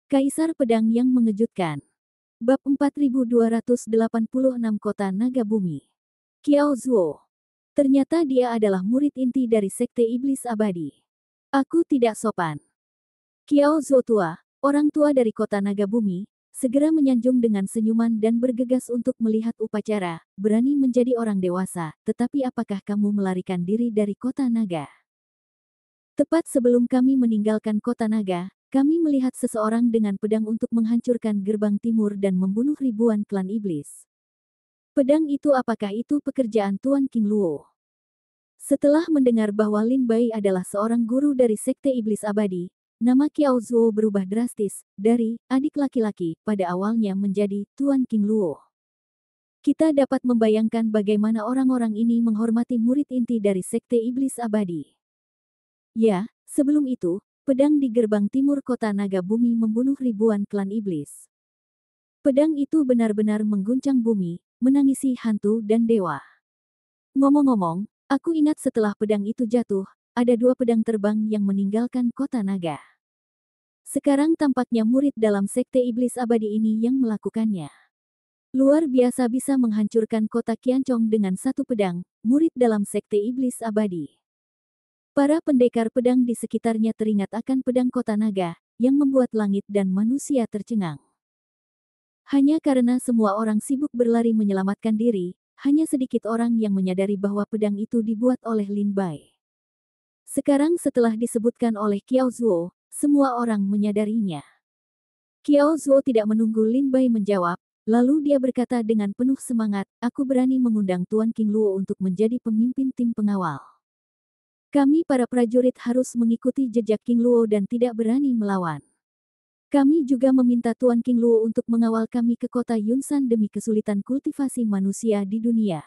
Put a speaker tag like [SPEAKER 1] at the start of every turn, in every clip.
[SPEAKER 1] Kaisar Pedang yang Mengejutkan. Bab 4286 Kota Naga Bumi. Qiao Zuo. Ternyata dia adalah murid inti dari Sekte Iblis Abadi. Aku tidak sopan. Qiao Zuo tua, orang tua dari Kota Naga Bumi, segera menyanjung dengan senyuman dan bergegas untuk melihat upacara, berani menjadi orang dewasa, tetapi apakah kamu melarikan diri dari Kota Naga? Tepat sebelum kami meninggalkan Kota Naga, kami melihat seseorang dengan pedang untuk menghancurkan gerbang timur dan membunuh ribuan klan iblis. Pedang itu, apakah itu pekerjaan Tuan King Luo? Setelah mendengar bahwa Lin Bai adalah seorang guru dari Sekte Iblis Abadi, nama Qiao Zuo berubah drastis, dari adik laki-laki pada awalnya menjadi Tuan King Luo. Kita dapat membayangkan bagaimana orang-orang ini menghormati murid inti dari Sekte Iblis Abadi. Ya, sebelum itu, pedang di gerbang timur Kota Naga Bumi membunuh ribuan klan iblis. Pedang itu benar-benar mengguncang bumi, menangisi hantu dan dewa. Ngomong-ngomong, aku ingat setelah pedang itu jatuh, ada dua pedang terbang yang meninggalkan Kota Naga. Sekarang tampaknya murid dalam Sekte Iblis Abadi ini yang melakukannya. Luar biasa, bisa menghancurkan Kota Qiancong dengan satu pedang, murid dalam Sekte Iblis Abadi. Para pendekar pedang di sekitarnya teringat akan pedang Kota Naga, yang membuat langit dan manusia tercengang. Hanya karena semua orang sibuk berlari menyelamatkan diri, hanya sedikit orang yang menyadari bahwa pedang itu dibuat oleh Lin Bai. Sekarang setelah disebutkan oleh Qiao Zuo, semua orang menyadarinya. Qiao Zuo tidak menunggu Lin Bai menjawab, lalu dia berkata dengan penuh semangat, "Aku berani mengundang Tuan King Luo untuk menjadi pemimpin tim pengawal. Kami para prajurit harus mengikuti jejak King Luo dan tidak berani melawan. Kami juga meminta Tuan King Luo untuk mengawal kami ke kota Yunsan demi kesulitan kultivasi manusia di dunia."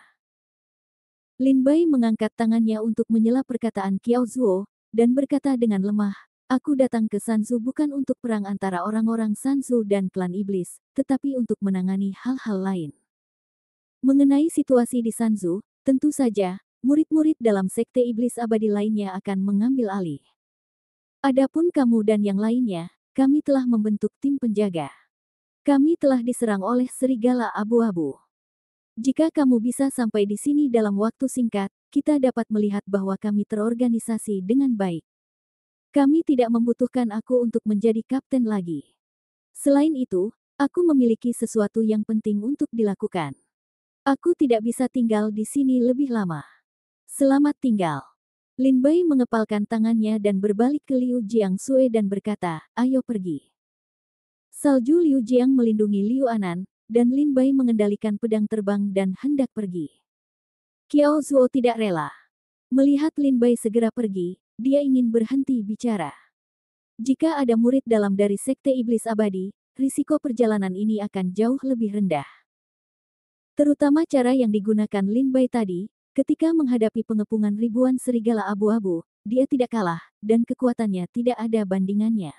[SPEAKER 1] Lin Bai mengangkat tangannya untuk menyela perkataan Qiao Zuo, dan berkata dengan lemah, "Aku datang ke Sanzu bukan untuk perang antara orang-orang Sanzu dan klan iblis, tetapi untuk menangani hal-hal lain. Mengenai situasi di Sanzu, tentu saja, murid-murid dalam Sekte Iblis Abadi lainnya akan mengambil alih. Adapun kamu dan yang lainnya, kami telah membentuk tim penjaga. Kami telah diserang oleh serigala abu-abu. Jika kamu bisa sampai di sini dalam waktu singkat, kita dapat melihat bahwa kami terorganisasi dengan baik. Kami tidak membutuhkan aku untuk menjadi kapten lagi. Selain itu, aku memiliki sesuatu yang penting untuk dilakukan. Aku tidak bisa tinggal di sini lebih lama. Selamat tinggal." Lin Bai mengepalkan tangannya dan berbalik ke Liu Jiangxue dan berkata, "Ayo pergi." Salju Liu Jiang melindungi Liu Anan, dan Lin Bai mengendalikan pedang terbang dan hendak pergi. Qiao Zuo tidak rela. Melihat Lin Bai segera pergi, dia ingin berhenti bicara. Jika ada murid dalam dari Sekte Iblis Abadi, risiko perjalanan ini akan jauh lebih rendah. Terutama cara yang digunakan Lin Bai tadi, ketika menghadapi pengepungan ribuan serigala abu-abu, dia tidak kalah, dan kekuatannya tidak ada bandingannya.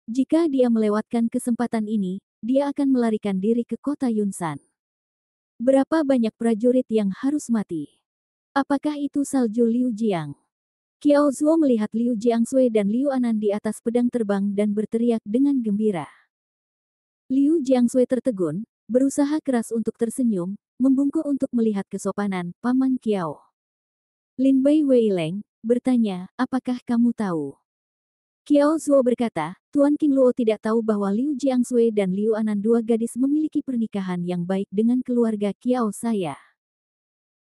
[SPEAKER 1] Jika dia melewatkan kesempatan ini, dia akan melarikan diri ke kota Yunsan. Berapa banyak prajurit yang harus mati? Apakah itu salju Liu Jiang? Qiao Zuo melihat Liu Jiangxue dan Liu Anan di atas pedang terbang dan berteriak dengan gembira. Liu Jiangxue tertegun, berusaha keras untuk tersenyum, membungkuk untuk melihat kesopanan Paman Qiao. Lin Bai Weileng bertanya, "Apakah kamu tahu?" Qiao Zuo berkata, "Tuan King Luo tidak tahu bahwa Liu Jiangxue dan Liu Anan, dua gadis, memiliki pernikahan yang baik dengan keluarga Qiao saya.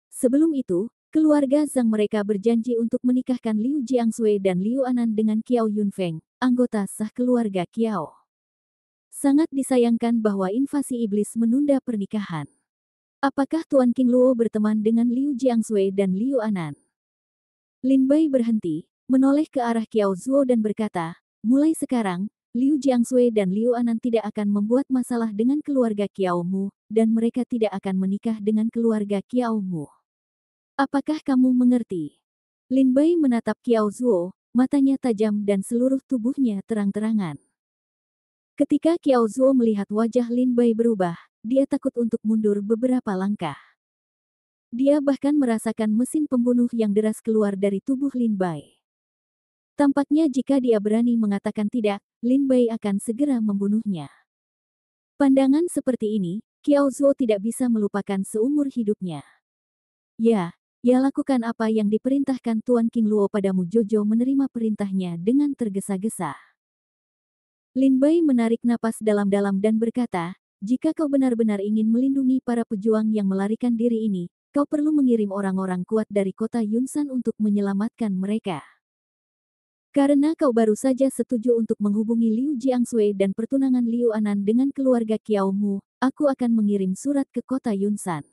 [SPEAKER 1] Sebelum itu, keluarga Zhang mereka berjanji untuk menikahkan Liu Jiangxue dan Liu Anan dengan Qiao Yunfeng, anggota sah keluarga Qiao. Sangat disayangkan bahwa invasi iblis menunda pernikahan. Apakah Tuan King Luo berteman dengan Liu Jiangxue dan Liu Anan?" Lin Bai berhenti, menoleh ke arah Qiao Zuo dan berkata, "Mulai sekarang, Liu Jiangxue dan Liu Anan tidak akan membuat masalah dengan keluarga Qiao Mu, dan mereka tidak akan menikah dengan keluarga Qiao Mu. Apakah kamu mengerti?" Lin Bai menatap Qiao Zuo, matanya tajam dan seluruh tubuhnya terang-terangan. Ketika Qiao Zuo melihat wajah Lin Bai berubah, dia takut untuk mundur beberapa langkah. Dia bahkan merasakan mesin pembunuh yang deras keluar dari tubuh Lin Bai. Tampaknya jika dia berani mengatakan tidak, Lin Bai akan segera membunuhnya. Pandangan seperti ini, Qiao Zuo tidak bisa melupakan seumur hidupnya. Ya lakukan apa yang diperintahkan Tuan King Luo padamu. Jojo menerima perintahnya dengan tergesa-gesa. Lin Bai menarik napas dalam-dalam dan berkata, jika kau benar-benar ingin melindungi para pejuang yang melarikan diri ini, kau perlu mengirim orang-orang kuat dari kota Yunsan untuk menyelamatkan mereka. Karena kau baru saja setuju untuk menghubungi Liu Jiangsui dan pertunangan Liu Anan dengan keluarga Qiao Mu, aku akan mengirim surat ke kota Yunsan.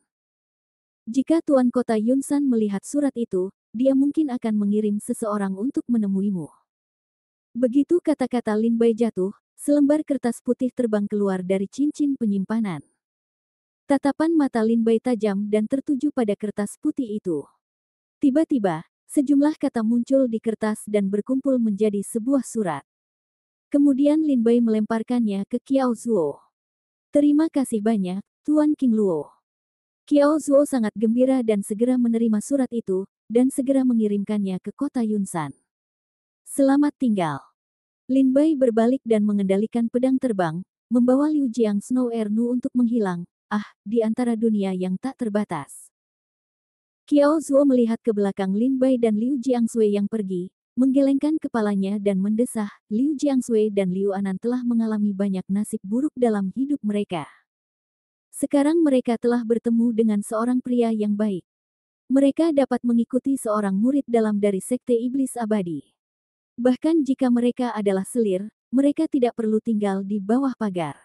[SPEAKER 1] Jika Tuan kota Yunsan melihat surat itu, dia mungkin akan mengirim seseorang untuk menemuimu. Begitu kata-kata Lin Bai jatuh, selembar kertas putih terbang keluar dari cincin penyimpanan. Tatapan mata Lin Bai tajam dan tertuju pada kertas putih itu. Tiba-tiba, sejumlah kata muncul di kertas dan berkumpul menjadi sebuah surat. Kemudian Lin Bai melemparkannya ke Qiao Zuo. Terima kasih banyak, Tuan King Luo. Qiao Zuo sangat gembira dan segera menerima surat itu, dan segera mengirimkannya ke kota Yunsan. Selamat tinggal. Lin Bai berbalik dan mengendalikan pedang terbang, membawa Liu Jiang Snow Ernu untuk menghilang, di antara dunia yang tak terbatas. Qiao Zuo melihat ke belakang Lin Bai dan Liu Jiangsui yang pergi, menggelengkan kepalanya dan mendesah, Liu Jiangsui dan Liu Anan telah mengalami banyak nasib buruk dalam hidup mereka. Sekarang mereka telah bertemu dengan seorang pria yang baik. Mereka dapat mengikuti seorang murid dalam dari Sekte Iblis Abadi. Bahkan jika mereka adalah selir, mereka tidak perlu tinggal di bawah pagar.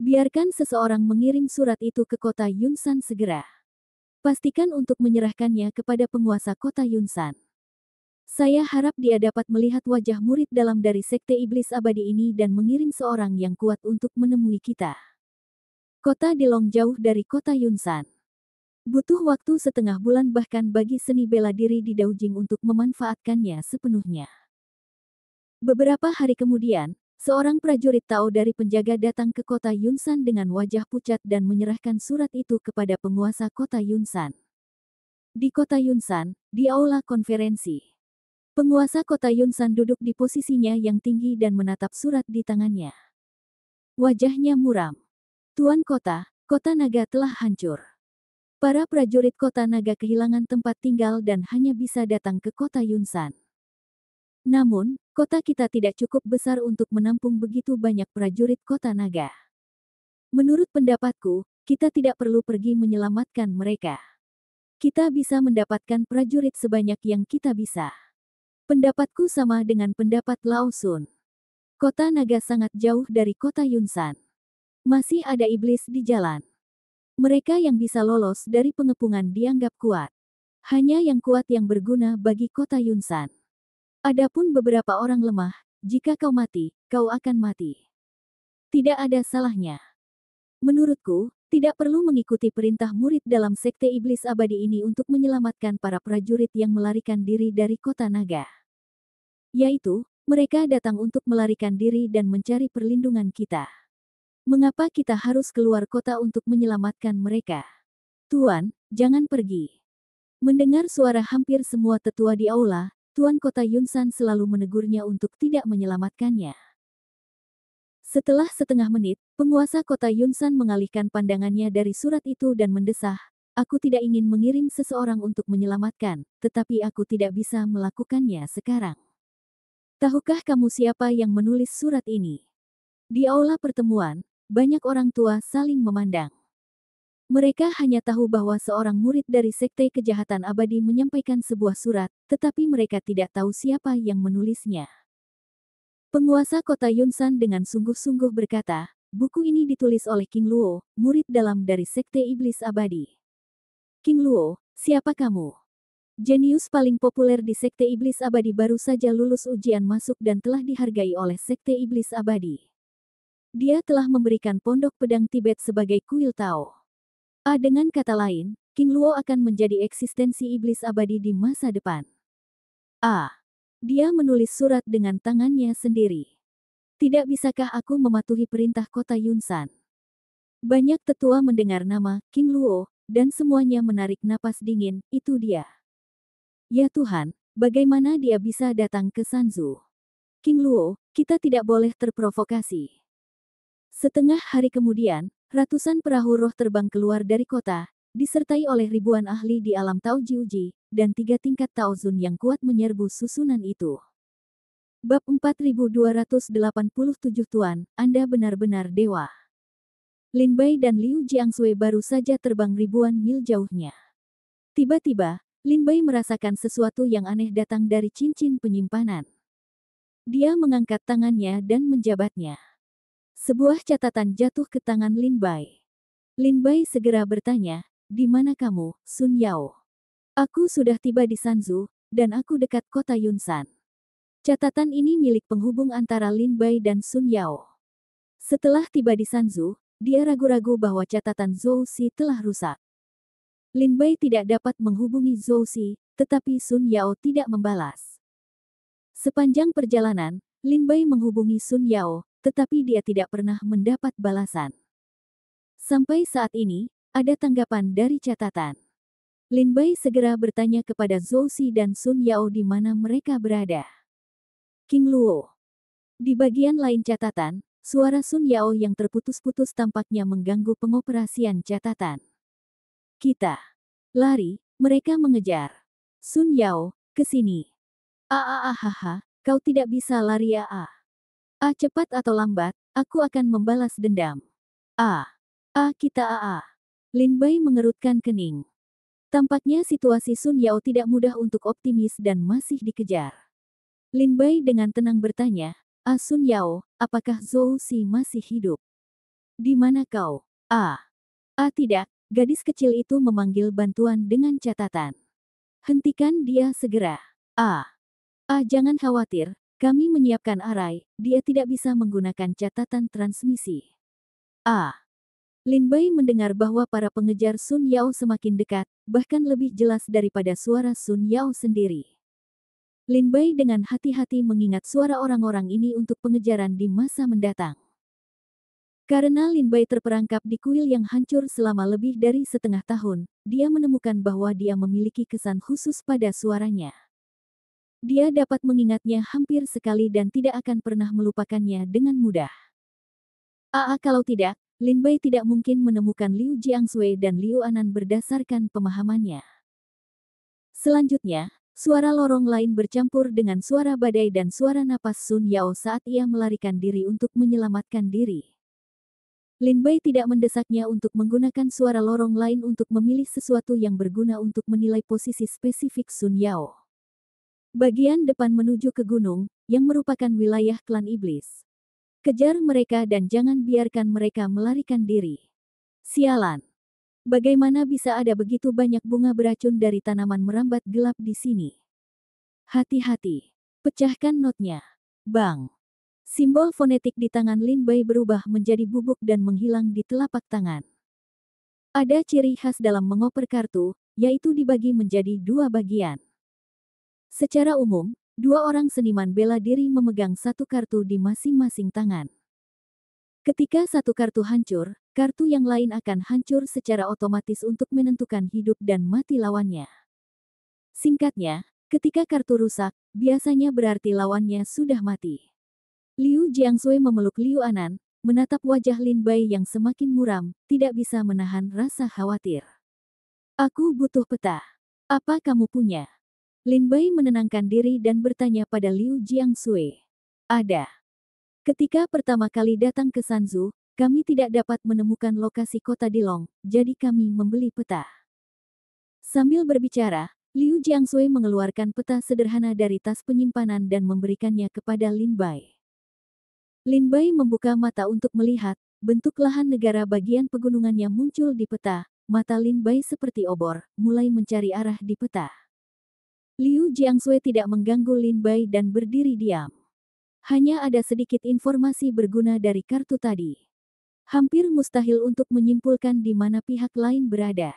[SPEAKER 1] Biarkan seseorang mengirim surat itu ke kota Yunsan segera. Pastikan untuk menyerahkannya kepada penguasa kota Yunsan. Saya harap dia dapat melihat wajah murid dalam dari Sekte Iblis Abadi ini dan mengirim seorang yang kuat untuk menemui kita. Kota Dilong jauh dari kota Yunsan. Butuh waktu setengah bulan bahkan bagi seni bela diri di Daojing untuk memanfaatkannya sepenuhnya. Beberapa hari kemudian, seorang prajurit Tao dari penjaga datang ke kota Yunsan dengan wajah pucat dan menyerahkan surat itu kepada penguasa kota Yunsan. Di kota Yunsan, di aula konferensi. Penguasa kota Yunsan duduk di posisinya yang tinggi dan menatap surat di tangannya. Wajahnya muram. Tuan kota, kota naga telah hancur. Para prajurit kota naga kehilangan tempat tinggal dan hanya bisa datang ke kota Yunsan. Namun, kota kita tidak cukup besar untuk menampung begitu banyak prajurit kota naga. Menurut pendapatku, kita tidak perlu pergi menyelamatkan mereka. Kita bisa mendapatkan prajurit sebanyak yang kita bisa. Pendapatku sama dengan pendapat Lao Sun. Kota naga sangat jauh dari kota Yunsan. Masih ada iblis di jalan. Mereka yang bisa lolos dari pengepungan dianggap kuat. Hanya yang kuat yang berguna bagi kota Yunsan. Adapun beberapa orang lemah, jika kau mati, kau akan mati. Tidak ada salahnya. Menurutku, tidak perlu mengikuti perintah murid dalam Sekte Iblis Abadi ini untuk menyelamatkan para prajurit yang melarikan diri dari kota naga. Yaitu, mereka datang untuk melarikan diri dan mencari perlindungan kita. Mengapa kita harus keluar kota untuk menyelamatkan mereka? Tuan, jangan pergi. Mendengar suara hampir semua tetua di aula, Tuan kota Yunsan selalu menegurnya untuk tidak menyelamatkannya. Setelah setengah menit, penguasa kota Yunsan mengalihkan pandangannya dari surat itu dan mendesah, aku tidak ingin mengirim seseorang untuk menyelamatkan, tetapi aku tidak bisa melakukannya sekarang. Tahukah kamu siapa yang menulis surat ini? Di aula pertemuan, banyak orang tua saling memandang. Mereka hanya tahu bahwa seorang murid dari Sekte Kejahatan Abadi menyampaikan sebuah surat, tetapi mereka tidak tahu siapa yang menulisnya. Penguasa kota Yunsan dengan sungguh-sungguh berkata, buku ini ditulis oleh King Luo, murid dalam dari Sekte Iblis Abadi. King Luo, siapa kamu? Jenius paling populer di Sekte Iblis Abadi baru saja lulus ujian masuk dan telah dihargai oleh Sekte Iblis Abadi. Dia telah memberikan pondok pedang Tibet sebagai kuil Tao. Dengan kata lain, King Luo akan menjadi eksistensi iblis abadi di masa depan. Dia menulis surat dengan tangannya sendiri. Tidak bisakah aku mematuhi perintah kota Yunsan? Banyak tetua mendengar nama King Luo, dan semuanya menarik napas dingin, itu dia. Ya Tuhan, Bagaimana dia bisa datang ke Sanzu? King Luo, kita tidak boleh terprovokasi. Setengah hari kemudian, ratusan perahu roh terbang keluar dari kota, disertai oleh ribuan ahli di alam Tao Jiuji, dan 3 tingkat Tao Zun yang kuat menyerbu susunan itu. Bab 4287 Tuan, Anda benar-benar dewa. Lin Bai dan Liu Jiangsui baru saja terbang ribuan mil jauhnya. Tiba-tiba, Lin Bai merasakan sesuatu yang aneh datang dari cincin penyimpanan. Dia mengangkat tangannya dan menjabatnya. Sebuah catatan jatuh ke tangan Lin Bai. Lin Bai segera bertanya, "Di mana kamu, Sun Yao?" "Aku sudah tiba di Sanzu, dan aku dekat kota Yunsan." Catatan ini milik penghubung antara Lin Bai dan Sun Yao. Setelah tiba di Sanzu, dia ragu-ragu bahwa catatan Zhou Si telah rusak. Lin Bai tidak dapat menghubungi Zhou Si, tetapi Sun Yao tidak membalas. Sepanjang perjalanan, Lin Bai menghubungi Sun Yao, tetapi dia tidak pernah mendapat balasan. Sampai saat ini, ada tanggapan dari catatan. Lin Bai segera bertanya kepada Zhou Si dan Sun Yao di mana mereka berada. King Luo. Di bagian lain catatan, suara Sun Yao yang terputus-putus tampaknya mengganggu pengoperasian catatan. "Kita lari, mereka mengejar. Sun Yao, ke sini. Kau tidak bisa lari cepat atau lambat, aku akan membalas dendam. Kita Lin Bai mengerutkan kening. Tampaknya situasi Sun Yao tidak mudah untuk optimis dan masih dikejar. Lin Bai dengan tenang bertanya, Sun Yao, apakah Zhou Si masih hidup? Di mana kau? Tidak, gadis kecil itu memanggil bantuan dengan catatan. Hentikan dia segera. Jangan khawatir, kami menyiapkan arai, dia tidak bisa menggunakan catatan transmisi. Lin Bai mendengar bahwa para pengejar Sun Yao semakin dekat, bahkan lebih jelas daripada suara Sun Yao sendiri. Lin Bai dengan hati-hati mengingat suara orang-orang ini untuk pengejaran di masa mendatang. Karena Lin Bai terperangkap di kuil yang hancur selama lebih dari setengah tahun, dia menemukan bahwa dia memiliki kesan khusus pada suaranya. Dia dapat mengingatnya hampir sekali dan tidak akan pernah melupakannya dengan mudah. Kalau tidak, Lin Bai tidak mungkin menemukan Liu Jiangsui dan Liu Anan berdasarkan pemahamannya. Selanjutnya, suara lorong lain bercampur dengan suara badai dan suara napas Sun Yao saat ia melarikan diri untuk menyelamatkan diri. Lin Bai tidak mendesaknya untuk menggunakan suara lorong lain untuk memilih sesuatu yang berguna untuk menilai posisi spesifik Sun Yao. Bagian depan menuju ke gunung, yang merupakan wilayah klan iblis. Kejar mereka dan jangan biarkan mereka melarikan diri. Sialan. Bagaimana bisa ada begitu banyak bunga beracun dari tanaman merambat gelap di sini? Hati-hati. Pecahkan notnya. Bang. Simbol fonetik di tangan Lin Bai berubah menjadi bubuk dan menghilang di telapak tangan. Ada ciri khas dalam mengoper kartu, yaitu dibagi menjadi 2 bagian. Secara umum, 2 orang seniman bela diri memegang satu kartu di masing-masing tangan. Ketika satu kartu hancur, kartu yang lain akan hancur secara otomatis untuk menentukan hidup dan mati lawannya. Singkatnya, ketika kartu rusak, biasanya berarti lawannya sudah mati. Liu Jiangsui memeluk Liu Anan, menatap wajah Lin Bai yang semakin muram, tidak bisa menahan rasa khawatir. Aku butuh peta. Apa kamu punya? Lin Bai menenangkan diri dan bertanya pada Liu Jiangsui. Ada. Ketika pertama kali datang ke Sanzu, kami tidak dapat menemukan lokasi kota Dilong, jadi kami membeli peta. Sambil berbicara, Liu Jiangsui mengeluarkan peta sederhana dari tas penyimpanan dan memberikannya kepada Lin Bai. Lin Bai membuka mata untuk melihat, bentuk lahan negara bagian pegunungannya muncul di peta, mata Lin Bai seperti obor, mulai mencari arah di peta. Liu Jiangsui tidak mengganggu Lin Bai dan berdiri diam. Hanya ada sedikit informasi berguna dari kartu tadi. Hampir mustahil untuk menyimpulkan di mana pihak lain berada.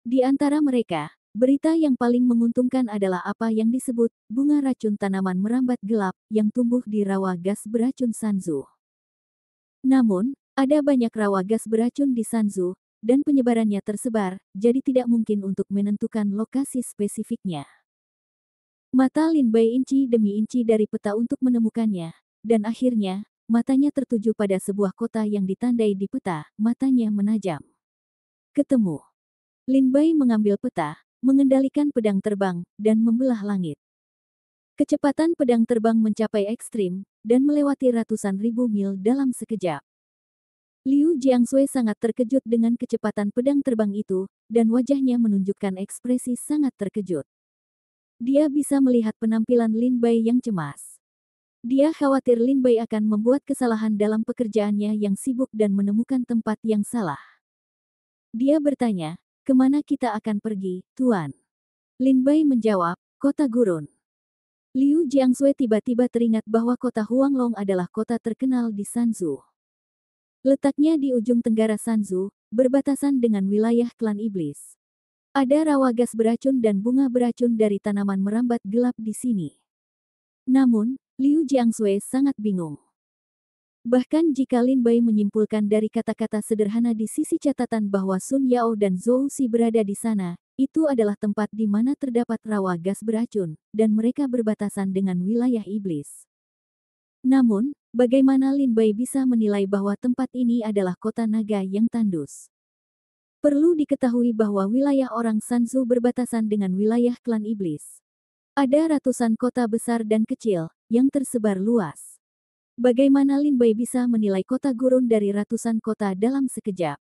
[SPEAKER 1] Di antara mereka, berita yang paling menguntungkan adalah apa yang disebut bunga racun tanaman merambat gelap yang tumbuh di rawa gas beracun Sanzu. Namun, ada banyak rawa gas beracun di Sanzu, dan penyebarannya tersebar, jadi tidak mungkin untuk menentukan lokasi spesifiknya. Mata Lin Bai inci demi inci dari peta untuk menemukannya, dan akhirnya, matanya tertuju pada sebuah kota yang ditandai di peta, matanya menajam. Ketemu. Lin Bai mengambil peta, mengendalikan pedang terbang, dan membelah langit. Kecepatan pedang terbang mencapai ekstrim, dan melewati ratusan ribu mil dalam sekejap. Liu Jiangsui sangat terkejut dengan kecepatan pedang terbang itu, dan wajahnya menunjukkan ekspresi sangat terkejut. Dia bisa melihat penampilan Lin Bai yang cemas. Dia khawatir Lin Bai akan membuat kesalahan dalam pekerjaannya yang sibuk dan menemukan tempat yang salah. Dia bertanya, "Kemana kita akan pergi, Tuan?" Lin Bai menjawab, "Kota Gurun." Liu Jiangsui tiba-tiba teringat bahwa kota Huanglong adalah kota terkenal di Sanzu. Letaknya di ujung tenggara Sanzu, berbatasan dengan wilayah klan iblis. Ada rawa gas beracun dan bunga beracun dari tanaman merambat gelap di sini. Namun, Liu Jiangsui sangat bingung. Bahkan jika Lin Bai menyimpulkan dari kata-kata sederhana di sisi catatan bahwa Sun Yao dan Zhou Xi berada di sana, itu adalah tempat di mana terdapat rawa gas beracun, dan mereka berbatasan dengan wilayah iblis. Namun, bagaimana Lin Bai bisa menilai bahwa tempat ini adalah kota naga yang tandus? Perlu diketahui bahwa wilayah orang Sanzu berbatasan dengan wilayah klan iblis. Ada ratusan kota besar dan kecil, yang tersebar luas. Bagaimana Lin Bai bisa menilai kota gurun dari ratusan kota dalam sekejap?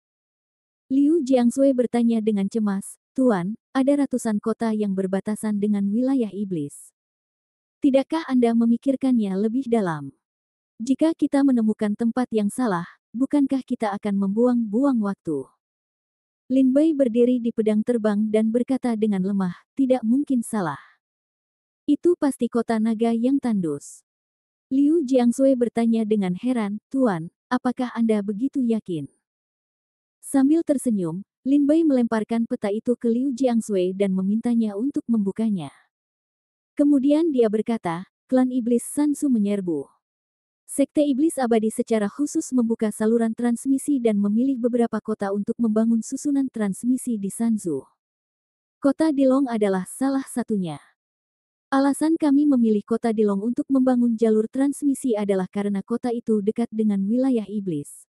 [SPEAKER 1] Liu Jiangsui bertanya dengan cemas, "Tuan, ada ratusan kota yang berbatasan dengan wilayah iblis. Tidakkah Anda memikirkannya lebih dalam? Jika kita menemukan tempat yang salah, bukankah kita akan membuang-buang waktu?" Lin Bai berdiri di pedang terbang dan berkata dengan lemah, "Tidak mungkin salah. Itu pasti kota naga yang tandus." Liu Jiangsui bertanya dengan heran, "Tuan, apakah Anda begitu yakin?" Sambil tersenyum, Lin Bai melemparkan peta itu ke Liu Jiangsui dan memintanya untuk membukanya. Kemudian dia berkata, "Klan Iblis Sansu menyerbu. Sekte Iblis Abadi secara khusus membuka saluran transmisi dan memilih beberapa kota untuk membangun susunan transmisi di Sanzu. Kota Dilong adalah salah satunya. Alasan kami memilih kota Dilong untuk membangun jalur transmisi adalah karena kota itu dekat dengan wilayah iblis.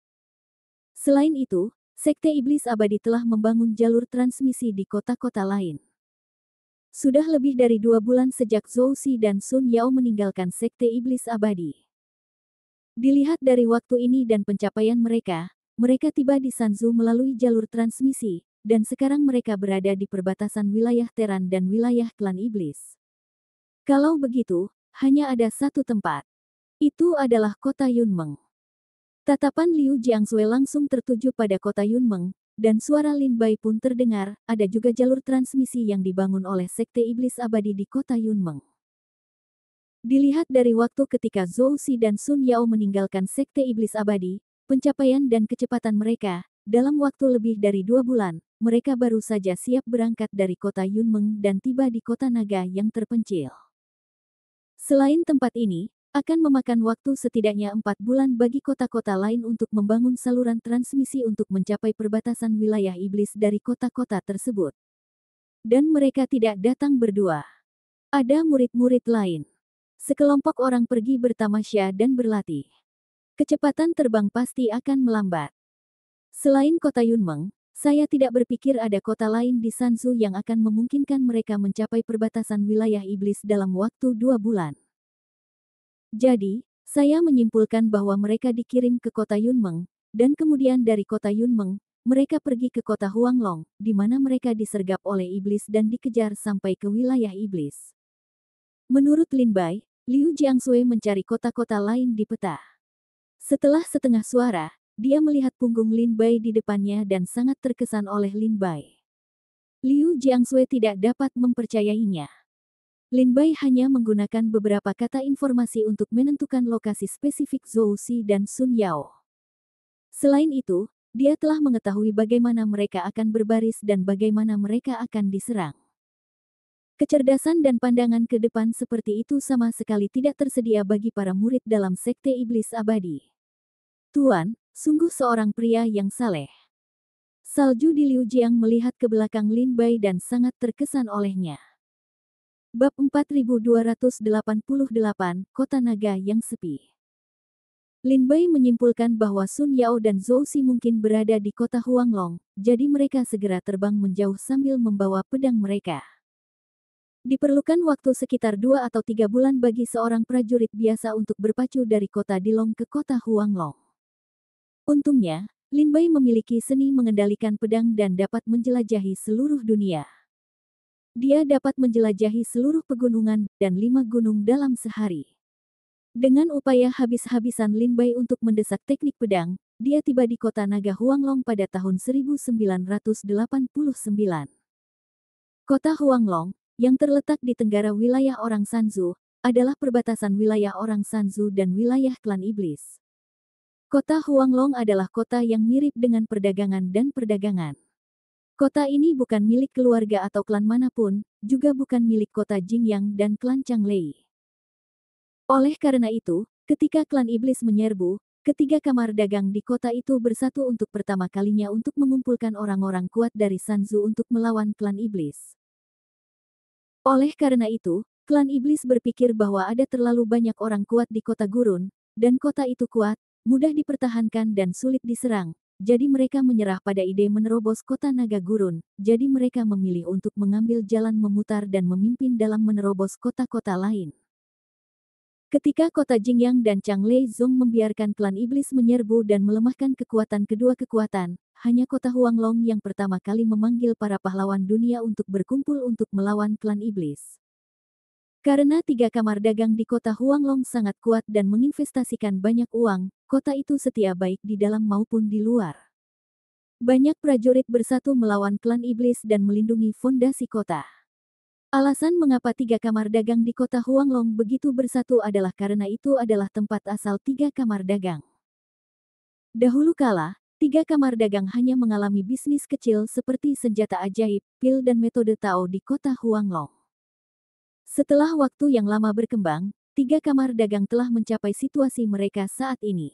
[SPEAKER 1] Selain itu, Sekte Iblis Abadi telah membangun jalur transmisi di kota-kota lain. Sudah lebih dari 2 bulan sejak Zhou Xi dan Sun Yao meninggalkan Sekte Iblis Abadi. Dilihat dari waktu ini dan pencapaian mereka, mereka tiba di Sanzu melalui jalur transmisi, dan sekarang mereka berada di perbatasan wilayah Teran dan wilayah klan iblis. Kalau begitu, hanya ada satu tempat. Itu adalah kota Yunmeng. Tatapan Liu Jiangsui langsung tertuju pada kota Yunmeng, dan suara Lin Bai pun terdengar. Ada juga jalur transmisi yang dibangun oleh Sekte Iblis Abadi di kota Yunmeng. Dilihat dari waktu ketika Zhou Xi dan Sun Yao meninggalkan Sekte Iblis Abadi, pencapaian dan kecepatan mereka, dalam waktu lebih dari 2 bulan, mereka baru saja siap berangkat dari kota Yunmeng dan tiba di kota naga yang terpencil. Selain tempat ini, akan memakan waktu setidaknya 4 bulan bagi kota-kota lain untuk membangun saluran transmisi untuk mencapai perbatasan wilayah iblis dari kota-kota tersebut. Dan mereka tidak datang berdua. Ada murid-murid lain. Sekelompok orang pergi bertamasya dan berlatih. Kecepatan terbang pasti akan melambat. Selain kota Yunmeng, saya tidak berpikir ada kota lain di Sanzu yang akan memungkinkan mereka mencapai perbatasan wilayah iblis dalam waktu 2 bulan. Jadi, saya menyimpulkan bahwa mereka dikirim ke kota Yunmeng, dan kemudian dari kota Yunmeng, mereka pergi ke kota Huanglong, di mana mereka disergap oleh iblis dan dikejar sampai ke wilayah iblis. Menurut Lin Bai, Liu Jiangsui mencari kota-kota lain di peta. Setelah setengah suara, dia melihat punggung Lin Bai di depannya dan sangat terkesan oleh Lin Bai. Liu Jiangsui tidak dapat mempercayainya. Lin Bai hanya menggunakan beberapa kata informasi untuk menentukan lokasi spesifik Zhou Xi dan Sun Yao. Selain itu, dia telah mengetahui bagaimana mereka akan berbaris dan bagaimana mereka akan diserang. Kecerdasan dan pandangan ke depan seperti itu sama sekali tidak tersedia bagi para murid dalam Sekte Iblis Abadi. "Tuan, sungguh seorang pria yang saleh." Salju di Liu Jiang melihat ke belakang Lin Bai dan sangat terkesan olehnya. Bab 4288, Kota Naga yang Sepi. Lin Bai menyimpulkan bahwa Sun Yao dan Zhou Xi mungkin berada di kota Huanglong, jadi mereka segera terbang menjauh sambil membawa pedang mereka. Diperlukan waktu sekitar 2 atau 3 bulan bagi seorang prajurit biasa untuk berpacu dari kota Dilong ke kota Huanglong. Untungnya, Lin Bai memiliki seni mengendalikan pedang dan dapat menjelajahi seluruh dunia. Dia dapat menjelajahi seluruh pegunungan dan 5 gunung dalam sehari. Dengan upaya habis-habisan Lin Bai untuk mendesak teknik pedang, dia tiba di kota Naga Huanglong pada tahun 1989. Kota Huanglong, yang terletak di tenggara wilayah orang Sanzu, adalah perbatasan wilayah orang Sanzu dan wilayah klan iblis. Kota Huanglong adalah kota yang mirip dengan perdagangan dan perdagangan. Kota ini bukan milik keluarga atau klan manapun, juga bukan milik kota Jingyang dan klan Changlei. Oleh karena itu, ketika klan iblis menyerbu, ketiga kamar dagang di kota itu bersatu untuk pertama kalinya untuk mengumpulkan orang-orang kuat dari Sanzu untuk melawan klan iblis. Oleh karena itu, klan iblis berpikir bahwa ada terlalu banyak orang kuat di kota gurun, dan kota itu kuat, mudah dipertahankan dan sulit diserang. Jadi mereka menyerah pada ide menerobos kota naga gurun, jadi mereka memilih untuk mengambil jalan memutar dan memimpin dalam menerobos kota-kota lain. Ketika kota Jingyang dan Changlei Zong membiarkan klan iblis menyerbu dan melemahkan kekuatan kedua kekuatan, hanya kota Huanglong yang pertama kali memanggil para pahlawan dunia untuk berkumpul untuk melawan klan iblis. Karena 3 kamar dagang di kota Huanglong sangat kuat dan menginvestasikan banyak uang, kota itu setia baik di dalam maupun di luar. Banyak prajurit bersatu melawan klan iblis dan melindungi fondasi kota. Alasan mengapa 3 kamar dagang di kota Huanglong begitu bersatu adalah karena itu adalah tempat asal 3 kamar dagang. Dahulu kala, 3 kamar dagang hanya mengalami bisnis kecil seperti senjata ajaib, pil dan metode Tao di kota Huanglong. Setelah waktu yang lama berkembang, 3 kamar dagang telah mencapai situasi mereka saat ini.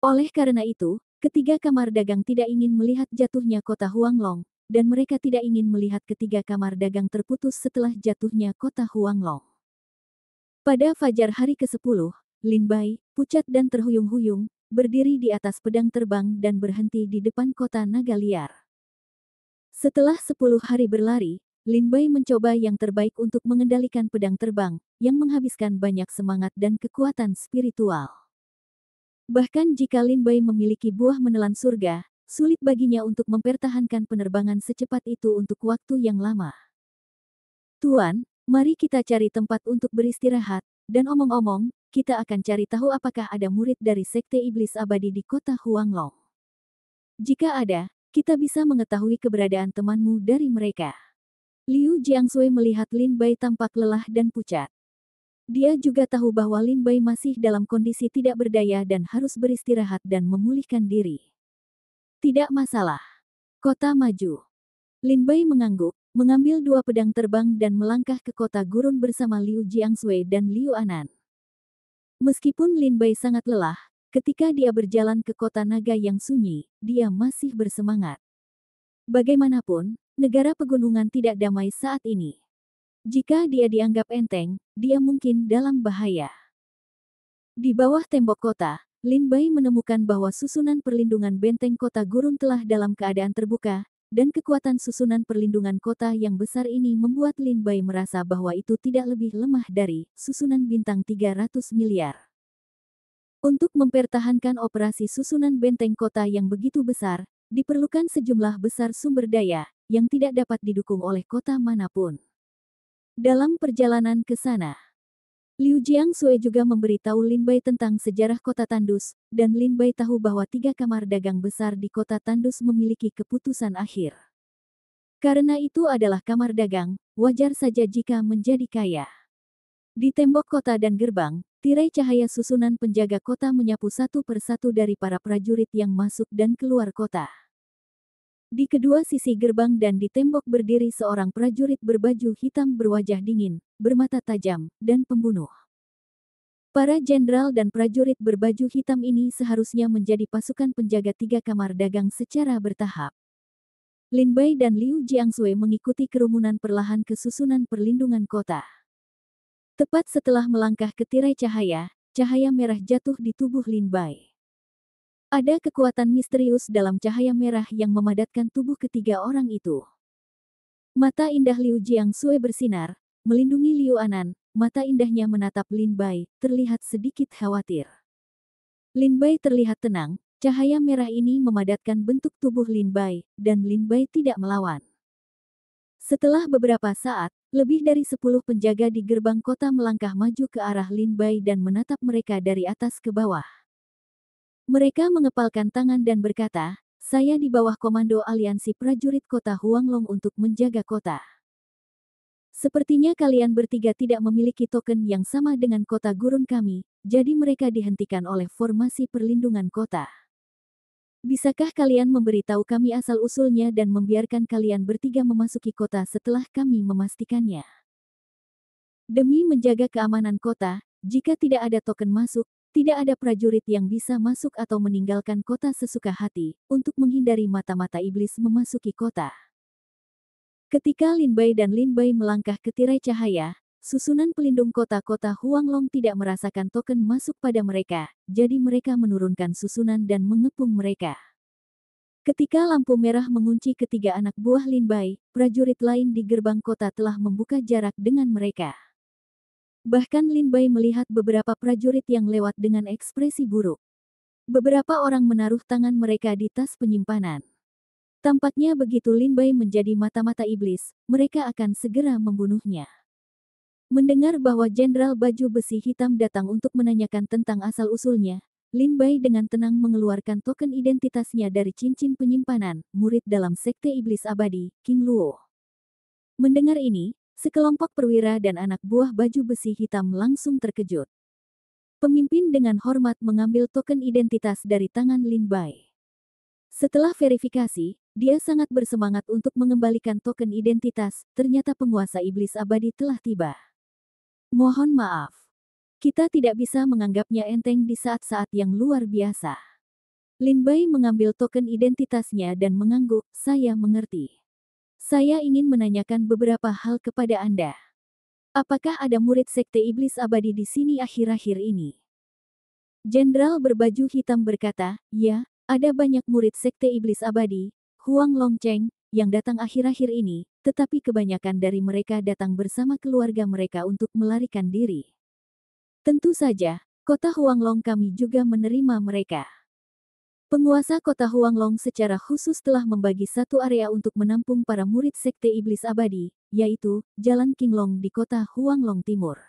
[SPEAKER 1] Oleh karena itu, ketiga kamar dagang tidak ingin melihat jatuhnya kota Huanglong, dan mereka tidak ingin melihat ketiga kamar dagang terputus setelah jatuhnya kota Huanglong. Pada fajar hari ke-10, Lin Bai, pucat dan terhuyung-huyung, berdiri di atas pedang terbang dan berhenti di depan kota naga liar. Setelah 10 hari berlari, Lin Bai mencoba yang terbaik untuk mengendalikan pedang terbang, yang menghabiskan banyak semangat dan kekuatan spiritual. Bahkan jika Lin Bai memiliki buah menelan surga, sulit baginya untuk mempertahankan penerbangan secepat itu untuk waktu yang lama. Tuan, mari kita cari tempat untuk beristirahat, dan omong-omong, kita akan cari tahu apakah ada murid dari Sekte Iblis Abadi di kota Huanglong. Jika ada, kita bisa mengetahui keberadaan temanmu dari mereka. Liu Jiangsui melihat Lin Bai tampak lelah dan pucat. Dia juga tahu bahwa Lin Bai masih dalam kondisi tidak berdaya dan harus beristirahat dan memulihkan diri. Tidak masalah. Kota maju. Lin Bai mengangguk, mengambil 2 pedang terbang dan melangkah ke kota gurun bersama Liu Jiangsui dan Liu Anan. Meskipun Lin Bai sangat lelah, ketika dia berjalan ke kota naga yang sunyi, dia masih bersemangat. Bagaimanapun, negara pegunungan tidak damai saat ini. Jika dia dianggap enteng, dia mungkin dalam bahaya. Di bawah tembok kota, Lin Bai menemukan bahwa susunan perlindungan benteng kota gurun telah dalam keadaan terbuka, dan kekuatan susunan perlindungan kota yang besar ini membuat Lin Bai merasa bahwa itu tidak lebih lemah dari susunan bintang 300 miliar. Untuk mempertahankan operasi susunan benteng kota yang begitu besar, diperlukan sejumlah besar sumber daya, yang tidak dapat didukung oleh kota manapun. Dalam perjalanan ke sana, Liu Jiangsui juga memberitahu Lin Bai tentang sejarah kota Tandus, dan Lin Bai tahu bahwa 3 kamar dagang besar di kota Tandus memiliki keputusan akhir. Karena itu adalah kamar dagang, wajar saja jika menjadi kaya. Di tembok kota dan gerbang, tirai cahaya susunan penjaga kota menyapu satu persatu dari para prajurit yang masuk dan keluar kota. Di kedua sisi gerbang dan di tembok berdiri seorang prajurit berbaju hitam berwajah dingin, bermata tajam, dan pembunuh. Para jenderal dan prajurit berbaju hitam ini seharusnya menjadi pasukan penjaga 3 kamar dagang secara bertahap. Lin Bai dan Liu Jiangxue mengikuti kerumunan perlahan ke susunan perlindungan kota. Tepat setelah melangkah ke tirai cahaya, cahaya merah jatuh di tubuh Lin Bai. Ada kekuatan misterius dalam cahaya merah yang memadatkan tubuh ketiga orang itu. Mata indah Liu Jiangxue bersinar, melindungi Liu Anan. Mata indahnya menatap Lin Bai, terlihat sedikit khawatir. Lin Bai terlihat tenang, cahaya merah ini memadatkan bentuk tubuh Lin Bai, dan Lin Bai tidak melawan. Setelah beberapa saat, lebih dari 10 penjaga di gerbang kota melangkah maju ke arah Lin Bai dan menatap mereka dari atas ke bawah. Mereka mengepalkan tangan dan berkata, "Saya di bawah komando aliansi prajurit kota Huanglong untuk menjaga kota. Sepertinya kalian bertiga tidak memiliki token yang sama dengan kota gurun kami, jadi mereka dihentikan oleh formasi perlindungan kota. Bisakah kalian memberitahu kami asal-usulnya dan membiarkan kalian bertiga memasuki kota setelah kami memastikannya? Demi menjaga keamanan kota, jika tidak ada token masuk, tidak ada prajurit yang bisa masuk atau meninggalkan kota sesuka hati, untuk menghindari mata-mata iblis memasuki kota." Ketika Lin Bai dan Lin Bai melangkah ke tirai cahaya, susunan pelindung kota-kota Huanglong tidak merasakan token masuk pada mereka, jadi mereka menurunkan susunan dan mengepung mereka. Ketika lampu merah mengunci ketiga anak buah Lin Bai, prajurit lain di gerbang kota telah membuka jarak dengan mereka. Bahkan Lin Bai melihat beberapa prajurit yang lewat dengan ekspresi buruk. Beberapa orang menaruh tangan mereka di tas penyimpanan. Tampaknya begitu Lin Bai menjadi mata-mata iblis, mereka akan segera membunuhnya. Mendengar bahwa Jenderal Baju Besi Hitam datang untuk menanyakan tentang asal-usulnya, Lin Bai dengan tenang mengeluarkan token identitasnya dari cincin penyimpanan, murid dalam Sekte Iblis Abadi, King Luo. Mendengar ini, sekelompok perwira dan anak buah Baju Besi Hitam langsung terkejut. Pemimpin dengan hormat mengambil token identitas dari tangan Lin Bai. Setelah verifikasi, dia sangat bersemangat untuk mengembalikan token identitas, ternyata penguasa iblis abadi telah tiba. Mohon maaf. Kita tidak bisa menganggapnya enteng di saat-saat yang luar biasa. Lin Bai mengambil token identitasnya dan mengangguk, "Saya mengerti. Saya ingin menanyakan beberapa hal kepada Anda. Apakah ada murid Sekte Iblis Abadi di sini akhir-akhir ini?" Jenderal berbaju hitam berkata, "Ya, ada banyak murid Sekte Iblis Abadi, Huang Longcheng, yang datang akhir-akhir ini, tetapi kebanyakan dari mereka datang bersama keluarga mereka untuk melarikan diri. Tentu saja, kota Huanglong kami juga menerima mereka." Penguasa kota Huanglong secara khusus telah membagi satu area untuk menampung para murid Sekte Iblis Abadi, yaitu Jalan Qinglong di kota Huanglong Timur.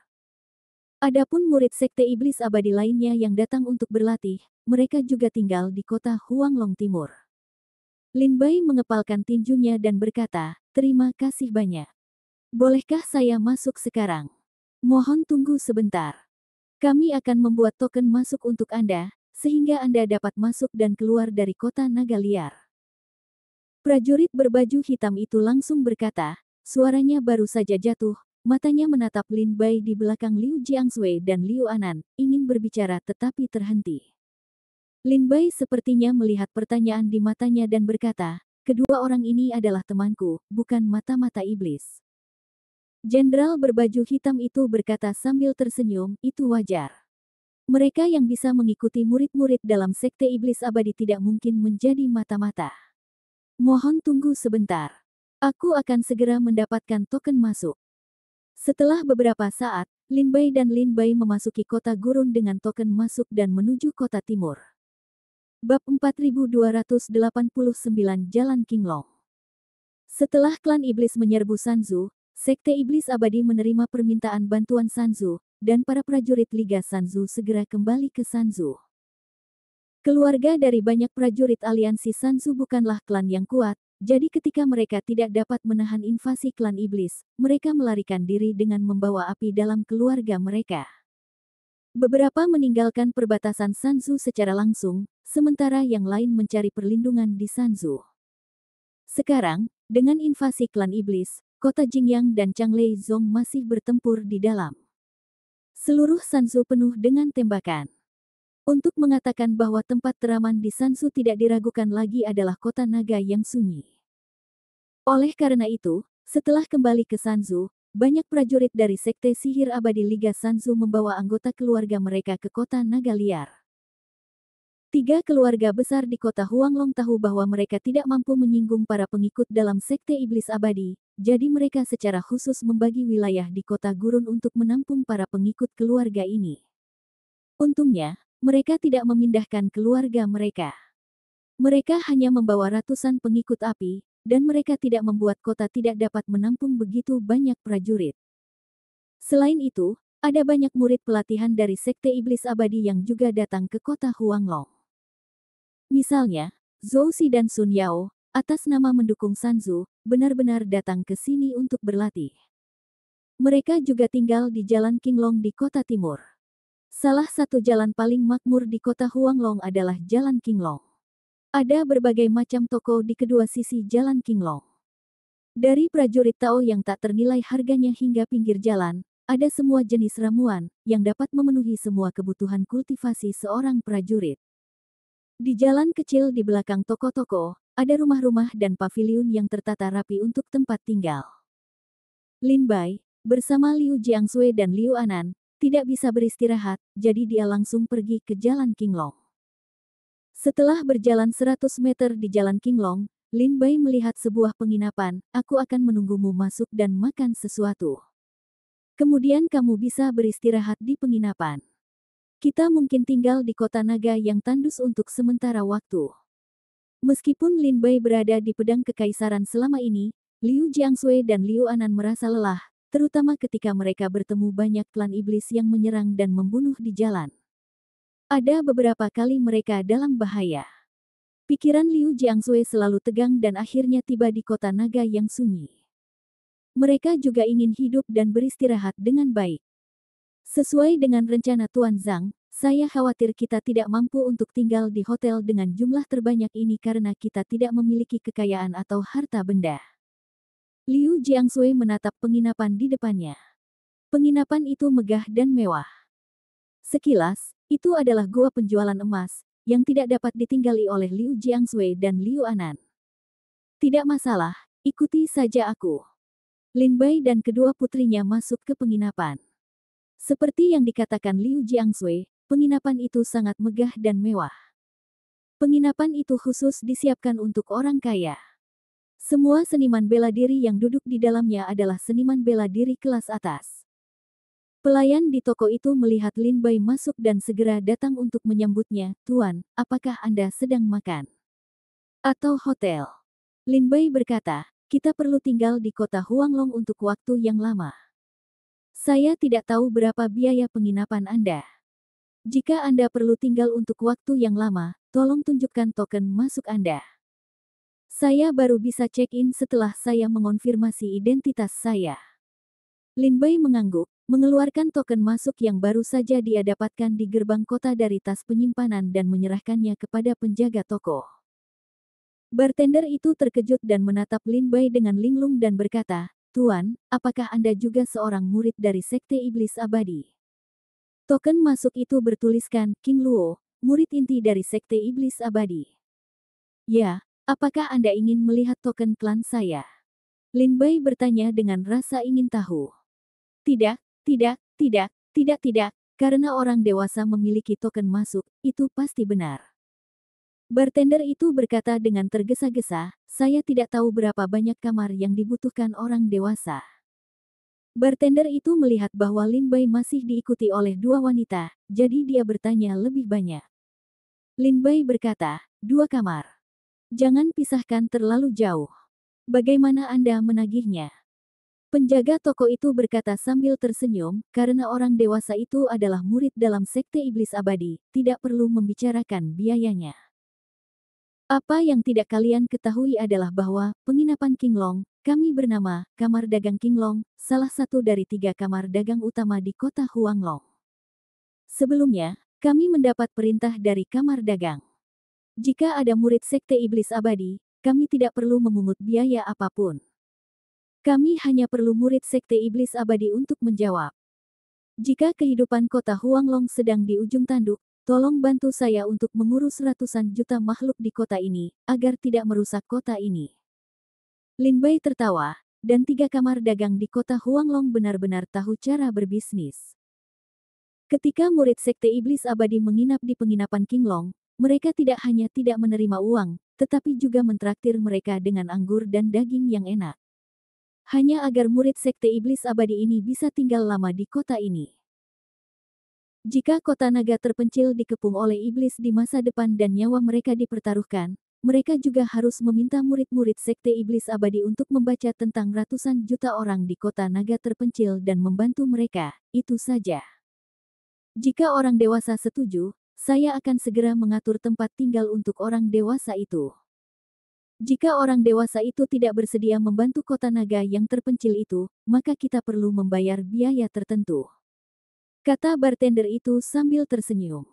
[SPEAKER 1] Adapun murid Sekte Iblis Abadi lainnya yang datang untuk berlatih, mereka juga tinggal di kota Huanglong Timur. Lin Bai mengepalkan tinjunya dan berkata, "Terima kasih banyak. Bolehkah saya masuk sekarang? Mohon tunggu sebentar. Kami akan membuat token masuk untuk Anda, sehingga Anda dapat masuk dan keluar dari kota naga liar." Prajurit berbaju hitam itu langsung berkata, suaranya baru saja jatuh, matanya menatap Lin Bai di belakang Liu Jiangxue dan Liu Anan, ingin berbicara tetapi terhenti. Lin Bai sepertinya melihat pertanyaan di matanya dan berkata, "Kedua orang ini adalah temanku, bukan mata-mata iblis." Jenderal berbaju hitam itu berkata sambil tersenyum, "Itu wajar. Mereka yang bisa mengikuti murid-murid dalam Sekte Iblis Abadi tidak mungkin menjadi mata-mata. Mohon tunggu sebentar. Aku akan segera mendapatkan token masuk." Setelah beberapa saat, Lin Bai dan Lin Bai memasuki kota gurun dengan token masuk dan menuju kota timur. Bab 4289 Jalan Qinglong. Setelah klan iblis menyerbu Sanzu, Sekte Iblis Abadi menerima permintaan bantuan Sanzu, dan para prajurit Liga Sanzu segera kembali ke Sanzu. Keluarga dari banyak prajurit aliansi Sanzu bukanlah klan yang kuat, jadi ketika mereka tidak dapat menahan invasi klan iblis, mereka melarikan diri dengan membawa api dalam keluarga mereka. Beberapa meninggalkan perbatasan Sanzu secara langsung, sementara yang lain mencari perlindungan di Sanzu. Sekarang, dengan invasi klan iblis, kota Jingyang dan Changlei Zong masih bertempur di dalam. Seluruh Sanzu penuh dengan tembakan. Untuk mengatakan bahwa tempat teraman di Sanzu tidak diragukan lagi adalah kota naga yang sunyi. Oleh karena itu, setelah kembali ke Sanzu, banyak prajurit dari Sekte Sihir Abadi Liga Sanzu membawa anggota keluarga mereka ke kota naga liar. Tiga keluarga besar di kota Huanglong tahu bahwa mereka tidak mampu menyinggung para pengikut dalam Sekte Iblis Abadi, jadi mereka secara khusus membagi wilayah di kota Gurun untuk menampung para pengikut keluarga ini. Untungnya, mereka tidak memindahkan keluarga mereka. Mereka hanya membawa ratusan pengikut api, dan mereka tidak membuat kota tidak dapat menampung begitu banyak prajurit. Selain itu, ada banyak murid pelatihan dari Sekte Iblis Abadi yang juga datang ke kota Huanglong. Misalnya, Zhou Xi dan Sun Yao, atas nama mendukung Sanzu, benar-benar datang ke sini untuk berlatih. Mereka juga tinggal di Jalan Qinglong di kota timur. Salah satu jalan paling makmur di kota Huanglong adalah Jalan Qinglong. Ada berbagai macam toko di kedua sisi Jalan Qinglong. Dari prajurit Tao yang tak ternilai harganya hingga pinggir jalan, ada semua jenis ramuan yang dapat memenuhi semua kebutuhan kultivasi seorang prajurit. Di jalan kecil di belakang toko-toko, ada rumah-rumah dan paviliun yang tertata rapi untuk tempat tinggal. Lin Bai, bersama Liu Jiangsui dan Liu Anan, tidak bisa beristirahat, jadi dia langsung pergi ke Jalan Qinglong. Setelah berjalan 100 meter di Jalan Qinglong, Lin Bai melihat sebuah penginapan. Aku akan menunggumu masuk dan makan sesuatu. Kemudian kamu bisa beristirahat di penginapan. Kita mungkin tinggal di kota naga yang tandus untuk sementara waktu. Meskipun Lin Bai berada di pedang kekaisaran selama ini, Liu Jiangsui dan Liu Anan merasa lelah, terutama ketika mereka bertemu banyak klan iblis yang menyerang dan membunuh di jalan. Ada beberapa kali mereka dalam bahaya. Pikiran Liu Jiangsui selalu tegang dan akhirnya tiba di kota naga yang sunyi. Mereka juga ingin hidup dan beristirahat dengan baik. Sesuai dengan rencana Tuan Zhang, saya khawatir kita tidak mampu untuk tinggal di hotel dengan jumlah terbanyak ini karena kita tidak memiliki kekayaan atau harta benda. Liu Jiangsui menatap penginapan di depannya. Penginapan itu megah dan mewah. Sekilas, itu adalah gua penjualan emas, yang tidak dapat ditinggali oleh Liu Jiangsui dan Liu Anan. Tidak masalah, ikuti saja aku. Lin Bai dan kedua putrinya masuk ke penginapan. Seperti yang dikatakan Liu Jiangsui, penginapan itu sangat megah dan mewah. Penginapan itu khusus disiapkan untuk orang kaya. Semua seniman bela diri yang duduk di dalamnya adalah seniman bela diri kelas atas. Pelayan di toko itu melihat Lin Bai masuk dan segera datang untuk menyambutnya. Tuan, apakah Anda sedang makan? Atau hotel? Lin Bai berkata, kita perlu tinggal di kota Huanglong untuk waktu yang lama. Saya tidak tahu berapa biaya penginapan Anda. Jika Anda perlu tinggal untuk waktu yang lama, tolong tunjukkan token masuk Anda. Saya baru bisa check-in setelah saya mengonfirmasi identitas saya. Lin Bai mengangguk, mengeluarkan token masuk yang baru saja dia dapatkan di gerbang kota dari tas penyimpanan dan menyerahkannya kepada penjaga toko. Bartender itu terkejut dan menatap Lin Bai dengan linglung dan berkata, Tuan, apakah Anda juga seorang murid dari Sekte Iblis Abadi? Token masuk itu bertuliskan, King Luo, murid inti dari Sekte Iblis Abadi. Ya, apakah Anda ingin melihat token klan saya? Lin Bai bertanya dengan rasa ingin tahu. Tidak, tidak, karena orang dewasa memiliki token masuk, itu pasti benar. Bartender itu berkata dengan tergesa-gesa, saya tidak tahu berapa banyak kamar yang dibutuhkan orang dewasa. Bartender itu melihat bahwa Lin Bai masih diikuti oleh dua wanita, jadi dia bertanya lebih banyak. Lin Bai berkata, 2 kamar. Jangan pisahkan terlalu jauh. Bagaimana Anda menagihnya? Penjaga toko itu berkata sambil tersenyum, karena orang dewasa itu adalah murid dalam Sekte Iblis Abadi, tidak perlu membicarakan biayanya. Apa yang tidak kalian ketahui adalah bahwa, penginapan Qinglong, kami bernama, Kamar Dagang Qinglong, salah satu dari 3 kamar dagang utama di kota Huanglong. Sebelumnya, kami mendapat perintah dari kamar dagang. Jika ada murid Sekte Iblis Abadi, kami tidak perlu memungut biaya apapun. Kami hanya perlu murid Sekte Iblis Abadi untuk menjawab. Jika kehidupan kota Huanglong sedang di ujung tanduk, tolong bantu saya untuk mengurus ratusan juta makhluk di kota ini, agar tidak merusak kota ini. Lin Bai tertawa, dan 3 kamar dagang di kota Huanglong benar-benar tahu cara berbisnis. Ketika murid Sekte Iblis Abadi menginap di penginapan Qinglong, mereka tidak hanya tidak menerima uang, tetapi juga mentraktir mereka dengan anggur dan daging yang enak. Hanya agar murid Sekte Iblis Abadi ini bisa tinggal lama di kota ini. Jika kota naga terpencil dikepung oleh iblis di masa depan dan nyawa mereka dipertaruhkan, mereka juga harus meminta murid-murid Sekte Iblis Abadi untuk membaca tentang ratusan juta orang di kota naga terpencil dan membantu mereka, itu saja. Jika orang dewasa setuju, saya akan segera mengatur tempat tinggal untuk orang dewasa itu. Jika orang dewasa itu tidak bersedia membantu kota naga yang terpencil itu, maka kita perlu membayar biaya tertentu. Kata bartender itu sambil tersenyum.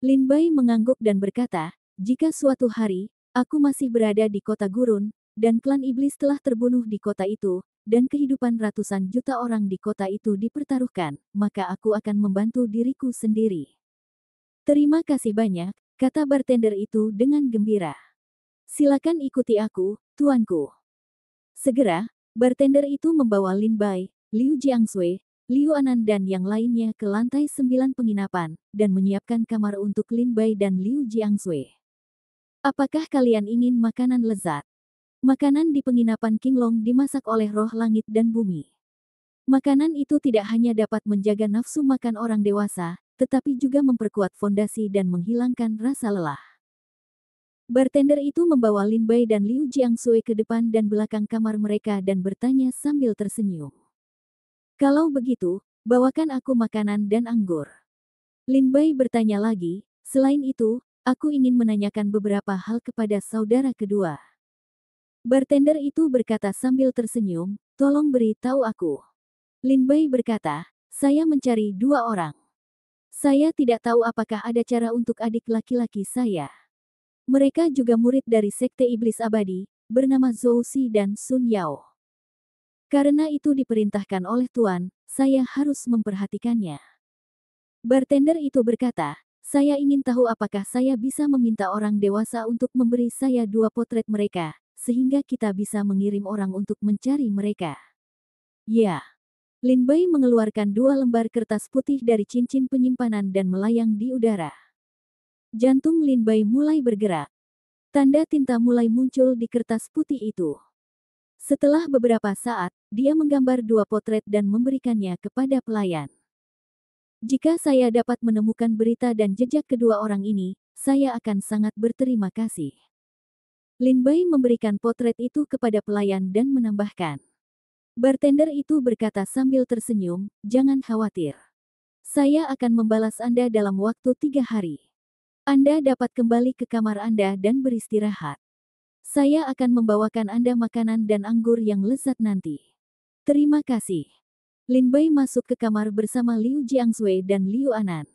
[SPEAKER 1] Lin Bai mengangguk dan berkata, jika suatu hari, aku masih berada di kota gurun, dan klan iblis telah terbunuh di kota itu, dan kehidupan ratusan juta orang di kota itu dipertaruhkan, maka aku akan membantu diriku sendiri. Terima kasih banyak, kata bartender itu dengan gembira. Silakan ikuti aku, tuanku. Segera, bartender itu membawa Lin Bai, Liu Jiangsui, Liu Anan dan yang lainnya ke lantai 9 penginapan, dan menyiapkan kamar untuk Lin Bai dan Liu Jiangsui. Apakah kalian ingin makanan lezat? Makanan di penginapan Qinglong dimasak oleh roh langit dan bumi. Makanan itu tidak hanya dapat menjaga nafsu makan orang dewasa, tetapi juga memperkuat fondasi dan menghilangkan rasa lelah. Bartender itu membawa Lin Bai dan Liu Jiangsui ke depan dan belakang kamar mereka dan bertanya sambil tersenyum. Kalau begitu, bawakan aku makanan dan anggur. Lin Bai bertanya lagi, selain itu, aku ingin menanyakan beberapa hal kepada saudara kedua. Bartender itu berkata sambil tersenyum, tolong beri tahu aku. Lin Bai berkata, saya mencari 2 orang. Saya tidak tahu apakah ada cara untuk adik laki-laki saya. Mereka juga murid dari Sekte Iblis Abadi, bernama Zhou Xi dan Sun Yao. Karena itu diperintahkan oleh Tuan, saya harus memperhatikannya. Bartender itu berkata, saya ingin tahu apakah saya bisa meminta orang dewasa untuk memberi saya 2 potret mereka, sehingga kita bisa mengirim orang untuk mencari mereka. Ya. Lin Bai mengeluarkan 2 lembar kertas putih dari cincin penyimpanan dan melayang di udara. Jantung Lin Bai mulai bergerak. Tanda tinta mulai muncul di kertas putih itu. Setelah beberapa saat, dia menggambar 2 potret dan memberikannya kepada pelayan. Jika saya dapat menemukan berita dan jejak kedua orang ini, saya akan sangat berterima kasih. Lin Bai memberikan potret itu kepada pelayan dan menambahkan. Bartender itu berkata sambil tersenyum, jangan khawatir. Saya akan membalas Anda dalam waktu 3 hari. Anda dapat kembali ke kamar Anda dan beristirahat. Saya akan membawakan Anda makanan dan anggur yang lezat nanti. Terima kasih. Lin Bai masuk ke kamar bersama Liu Jiangsui dan Liu Anan.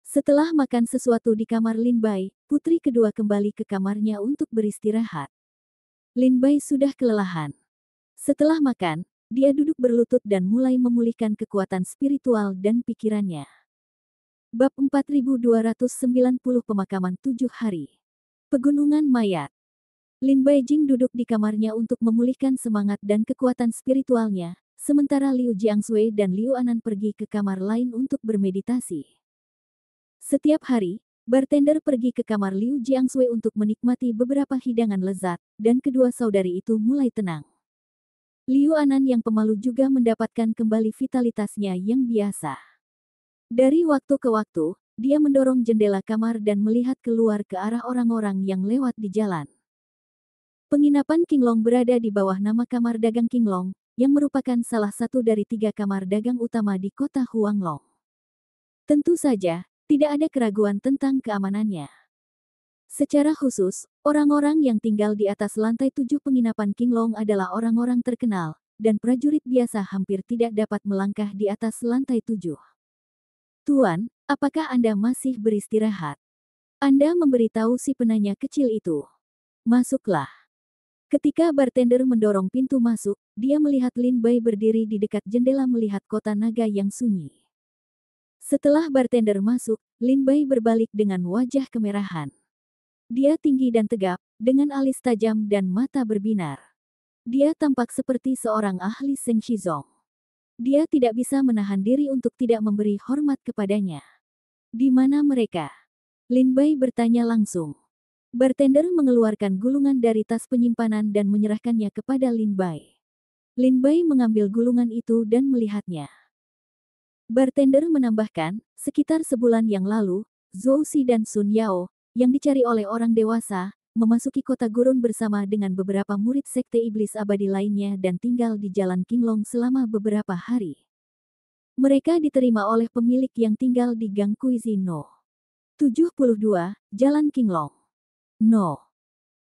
[SPEAKER 1] Setelah makan sesuatu di kamar Lin Bai, putri kedua kembali ke kamarnya untuk beristirahat. Lin Bai sudah kelelahan. Setelah makan, dia duduk berlutut dan mulai memulihkan kekuatan spiritual dan pikirannya. Bab 4290 Pemakaman 7 Hari. Pegunungan Mayat. Lin Baijing duduk di kamarnya untuk memulihkan semangat dan kekuatan spiritualnya, sementara Liu Jiangsui dan Liu Anan pergi ke kamar lain untuk bermeditasi. Setiap hari, bartender pergi ke kamar Liu Jiangsui untuk menikmati beberapa hidangan lezat, dan kedua saudari itu mulai tenang. Liu Anan yang pemalu juga mendapatkan kembali vitalitasnya yang biasa. Dari waktu ke waktu, dia mendorong jendela kamar dan melihat keluar ke arah orang-orang yang lewat di jalan. Penginapan Qinglong berada di bawah nama Kamar Dagang Qinglong, yang merupakan salah satu dari 3 kamar dagang utama di kota Huanglong. Tentu saja, tidak ada keraguan tentang keamanannya. Secara khusus, orang-orang yang tinggal di atas lantai 7 penginapan Qinglong adalah orang-orang terkenal, dan prajurit biasa hampir tidak dapat melangkah di atas lantai 7. Tuan, apakah Anda masih beristirahat? Anda memberitahu si penanya kecil itu. Masuklah. Ketika bartender mendorong pintu masuk, dia melihat Lin Bai berdiri di dekat jendela melihat kota naga yang sunyi. Setelah bartender masuk, Lin Bai berbalik dengan wajah kemerahan. Dia tinggi dan tegap, dengan alis tajam dan mata berbinar. Dia tampak seperti seorang ahli Seng Shizong. Dia tidak bisa menahan diri untuk tidak memberi hormat kepadanya. Di mana mereka? Lin Bai bertanya langsung. Bartender mengeluarkan gulungan dari tas penyimpanan dan menyerahkannya kepada Lin Bai. Lin Bai mengambil gulungan itu dan melihatnya. Bartender menambahkan, sekitar sebulan yang lalu, Zhou Xi dan Sun Yao, yang dicari oleh orang dewasa, memasuki kota gurun bersama dengan beberapa murid sekte iblis abadi lainnya dan tinggal di Jalan Qinglong selama beberapa hari. Mereka diterima oleh pemilik yang tinggal di Gang Kuizi No. 72, Jalan Qinglong. No.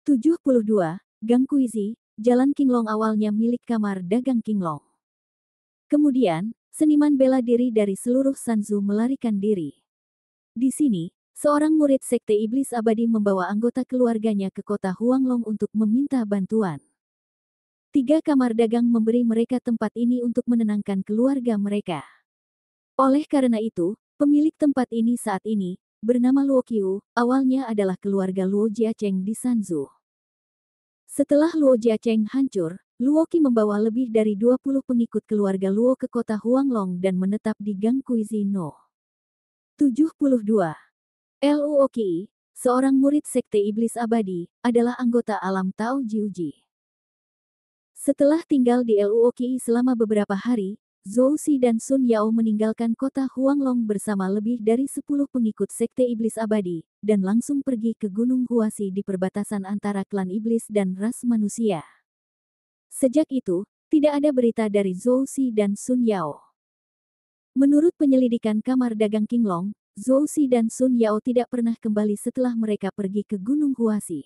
[SPEAKER 1] 72, Gang Kuizi, Jalan Qinglong awalnya milik kamar dagang Qinglong. Kemudian, seniman bela diri dari seluruh Sanzu melarikan diri. Di sini, seorang murid sekte iblis abadi membawa anggota keluarganya ke kota Huanglong untuk meminta bantuan. 3 kamar dagang memberi mereka tempat ini untuk menenangkan keluarga mereka. Oleh karena itu, pemilik tempat ini saat ini, bernama Luo Qiu, awalnya adalah keluarga Luo Jiacheng di Sanzu. Setelah Luo Jiacheng hancur, Luo Qi membawa lebih dari 20 pengikut keluarga Luo ke kota Huanglong dan menetap di Gang Kuizi No. 72. Luo Qi, seorang murid sekte iblis abadi, adalah anggota alam Tao Jiuji. Setelah tinggal di Luo Qi selama beberapa hari, Zhou Xi dan Sun Yao meninggalkan kota Huanglong bersama lebih dari 10 pengikut sekte iblis abadi, dan langsung pergi ke Gunung Huasi di perbatasan antara klan iblis dan ras manusia. Sejak itu, tidak ada berita dari Zhou Xi dan Sun Yao. Menurut penyelidikan kamar dagang Qinglong, Zhou Xi dan Sun Yao tidak pernah kembali setelah mereka pergi ke Gunung Huasi.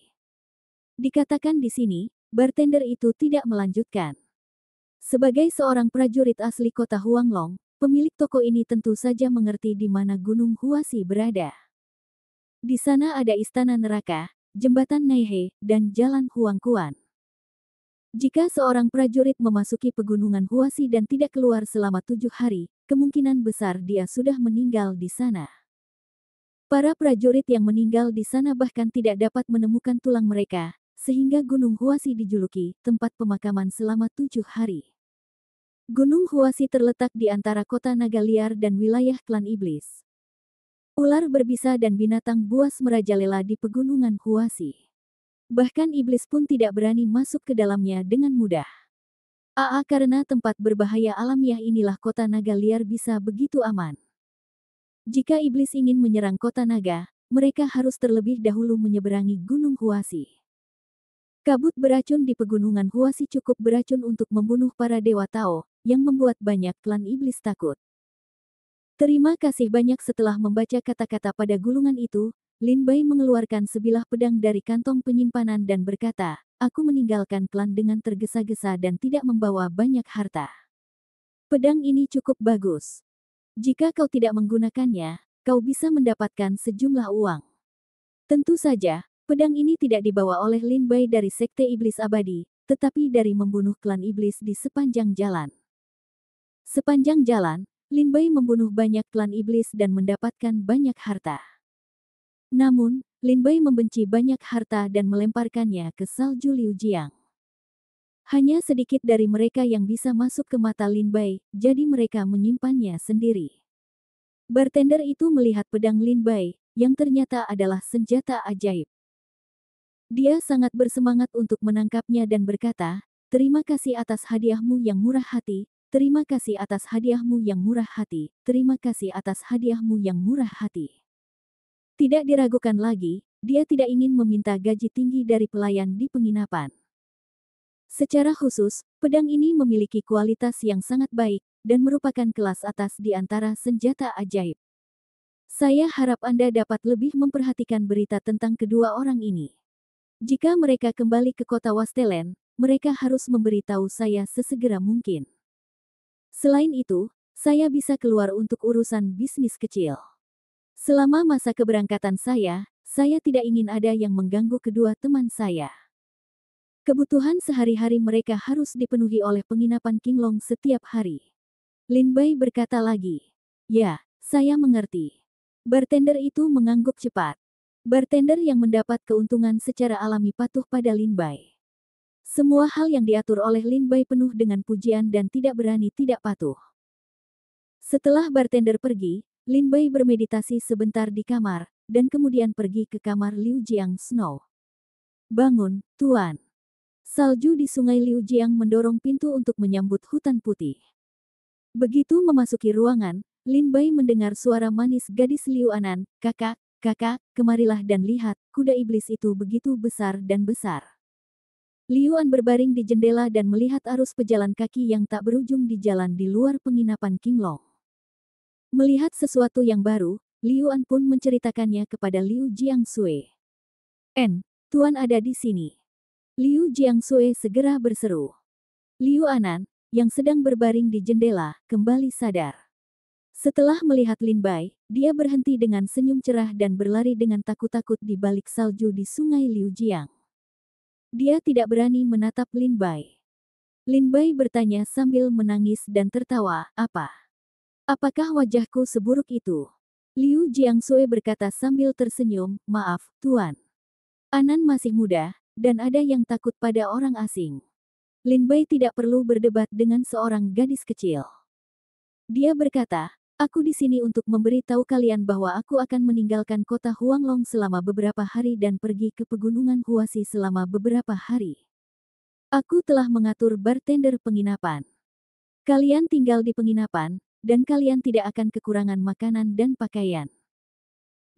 [SPEAKER 1] Dikatakan di sini, bartender itu tidak melanjutkan. Sebagai seorang prajurit asli kota Huanglong, pemilik toko ini tentu saja mengerti di mana Gunung Huasi berada. Di sana ada istana neraka, jembatan Naihe, dan jalan Huangkuan. Jika seorang prajurit memasuki pegunungan Huasi dan tidak keluar selama 7 hari, kemungkinan besar dia sudah meninggal di sana. Para prajurit yang meninggal di sana bahkan tidak dapat menemukan tulang mereka, sehingga Gunung Huasi dijuluki tempat pemakaman selama 7 hari. Gunung Huasi terletak di antara kota naga liar dan wilayah klan iblis. Ular berbisa dan binatang buas merajalela di pegunungan Huasi. Bahkan iblis pun tidak berani masuk ke dalamnya dengan mudah. Karena tempat berbahaya alamiah inilah kota naga liar bisa begitu aman. Jika iblis ingin menyerang kota naga, mereka harus terlebih dahulu menyeberangi Gunung Huasi. Kabut beracun di pegunungan Huasi cukup beracun untuk membunuh para dewa Tao, yang membuat banyak klan iblis takut. Terima kasih banyak. Setelah membaca kata-kata pada gulungan itu, Lin Bai mengeluarkan sebilah pedang dari kantong penyimpanan dan berkata, aku meninggalkan klan dengan tergesa-gesa dan tidak membawa banyak harta. Pedang ini cukup bagus. Jika kau tidak menggunakannya, kau bisa mendapatkan sejumlah uang. Tentu saja, pedang ini tidak dibawa oleh Lin Bai dari sekte iblis abadi, tetapi dari membunuh klan iblis di sepanjang jalan. Sepanjang jalan, Lin Bai membunuh banyak klan iblis dan mendapatkan banyak harta. Namun, Lin Bai membenci banyak harta dan melemparkannya ke salju Liujiang. Hanya sedikit dari mereka yang bisa masuk ke mata Lin Bai, jadi mereka menyimpannya sendiri. Bartender itu melihat pedang Lin Bai, yang ternyata adalah senjata ajaib. Dia sangat bersemangat untuk menangkapnya dan berkata, terima kasih atas hadiahmu yang murah hati, terima kasih atas hadiahmu yang murah hati, terima kasih atas hadiahmu yang murah hati. Tidak diragukan lagi, dia tidak ingin meminta gaji tinggi dari pelayan di penginapan. Secara khusus, pedang ini memiliki kualitas yang sangat baik, dan merupakan kelas atas di antara senjata ajaib. Saya harap Anda dapat lebih memperhatikan berita tentang kedua orang ini. Jika mereka kembali ke kota Wastelen, mereka harus memberitahu saya sesegera mungkin. Selain itu, saya bisa keluar untuk urusan bisnis kecil. Selama masa keberangkatan saya tidak ingin ada yang mengganggu kedua teman saya. Kebutuhan sehari-hari mereka harus dipenuhi oleh penginapan Qinglong setiap hari. Lin Bai berkata lagi. Ya, saya mengerti. Bartender itu mengangguk cepat. Bartender yang mendapat keuntungan secara alami patuh pada Lin Bai. Semua hal yang diatur oleh Lin Bai penuh dengan pujian dan tidak berani tidak patuh. Setelah bartender pergi, Lin Bai bermeditasi sebentar di kamar, dan kemudian pergi ke kamar Liu Jiang Snow. Bangun, Tuan. Salju di sungai Liu Jiang mendorong pintu untuk menyambut hutan putih. Begitu memasuki ruangan, Lin Bai mendengar suara manis gadis Liu Anan, kakak, kemarilah dan lihat, kuda iblis itu begitu besar dan besar. Liu An berbaring di jendela dan melihat arus pejalan kaki yang tak berujung di jalan di luar penginapan Qinglong. Melihat sesuatu yang baru, Liu An pun menceritakannya kepada Liu Jiangsui. Tuan ada di sini. Liu Jiangsui segera berseru. Liu Anan, yang sedang berbaring di jendela, kembali sadar. Setelah melihat Lin Bai, dia berhenti dengan senyum cerah dan berlari dengan takut-takut di balik salju di sungai Liu Jiang. Dia tidak berani menatap Lin Bai. Lin Bai bertanya sambil menangis dan tertawa, apa? Apakah wajahku seburuk itu? Liu Jiangsui berkata sambil tersenyum, maaf, Tuan. Anan masih muda, dan ada yang takut pada orang asing. Lin Bai tidak perlu berdebat dengan seorang gadis kecil. Dia berkata, aku di sini untuk memberi tahu kalian bahwa aku akan meninggalkan kota Huanglong selama beberapa hari dan pergi ke pegunungan Huasi selama beberapa hari. Aku telah mengatur bartender penginapan. Kalian tinggal di penginapan, dan kalian tidak akan kekurangan makanan dan pakaian.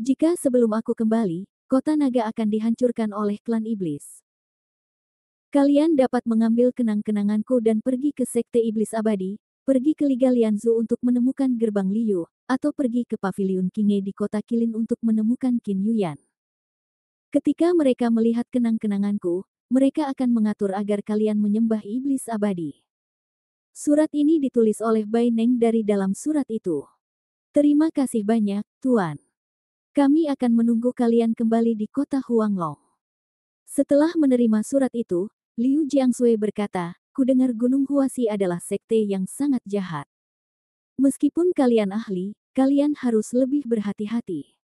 [SPEAKER 1] Jika sebelum aku kembali, kota naga akan dihancurkan oleh klan iblis. Kalian dapat mengambil kenang-kenanganku dan pergi ke Sekte Iblis Abadi, pergi ke Liga Lianzu untuk menemukan gerbang Liu, atau pergi ke Paviliun Qinghe di kota Qilin untuk menemukan Qin Yuyan. Ketika mereka melihat kenang-kenanganku, mereka akan mengatur agar kalian menyembah Iblis Abadi. Surat ini ditulis oleh Bai Neng dari dalam surat itu. Terima kasih banyak, Tuan. Kami akan menunggu kalian kembali di kota Huanglong. Setelah menerima surat itu, Liu Jiangsui berkata, kudengar Gunung Huasi adalah sekte yang sangat jahat. Meskipun kalian ahli, kalian harus lebih berhati-hati.